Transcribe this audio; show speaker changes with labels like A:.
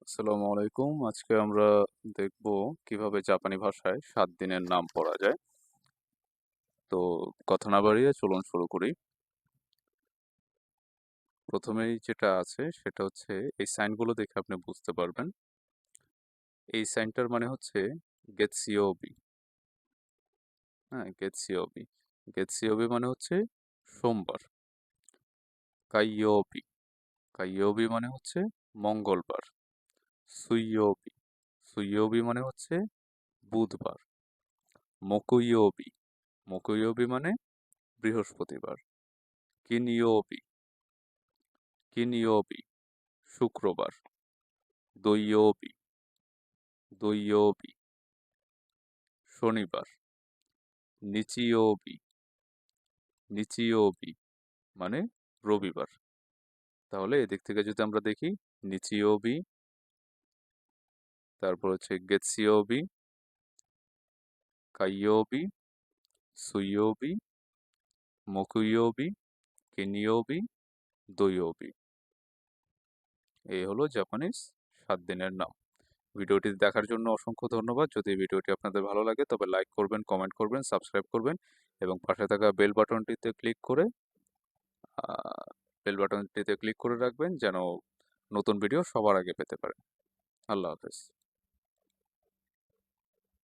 A: আসসালামু আলাইকুম। আজকে আমরা দেখব কিভাবে জাপানি ভাষায় ৭ দিনের নাম পড়া যায়। তো কথা না বাড়িয়ে চলুন শুরু করি। প্রথমেই যেটা আছে সেটা হচ্ছে এই সাইনগুলো দেখে আপনি বুঝতে পারবেন। এই সাইনটার মানে হচ্ছে গেতসিওবি। হ্যাঁ, গেতসিওবি। গেতসিওবি মানে হচ্ছে সোমবার। কাইয়োবি। কাইয়োবি মানে হচ্ছে মঙ্গলবার। সুইয়োবি। সুইয়োবি মানে হচ্ছে বুধবার। মকুইয়োবি। মকুইয়োবি মানে বৃহস্পতিবার। কিনিয়োবি। কিনিয়োবি শুক্রবার। দৈয়োবি। দৈয়োবি শনিবার। নিচিয়োবি। নিচিয়োবি মানে রবিবার। তাহলে এদিক থেকে যদি আমরা দেখি, নিচিয়োবি, তারপর হচ্ছে গেতসিয়োবি, কাইয়োবি, সুইয়োবি, মকুইয়োবি, কিনিয়োবি, দৈয়োবি। এই হলো জাপানিজ ৭ দিনের নাম। ভিডিওটি দেখার জন্য অসংখ্য ধন্যবাদ। যদি ভিডিওটি আপনাদের ভালো লাগে তবে লাইক করবেন, কমেন্ট করবেন, সাবস্ক্রাইব করবেন এবং পাশে থাকা বেল বাটনটিতে ক্লিক করে রাখবেন যেন নতুন ভিডিও সবার আগে পেতে পারেন। আল্লাহ হাফেজ।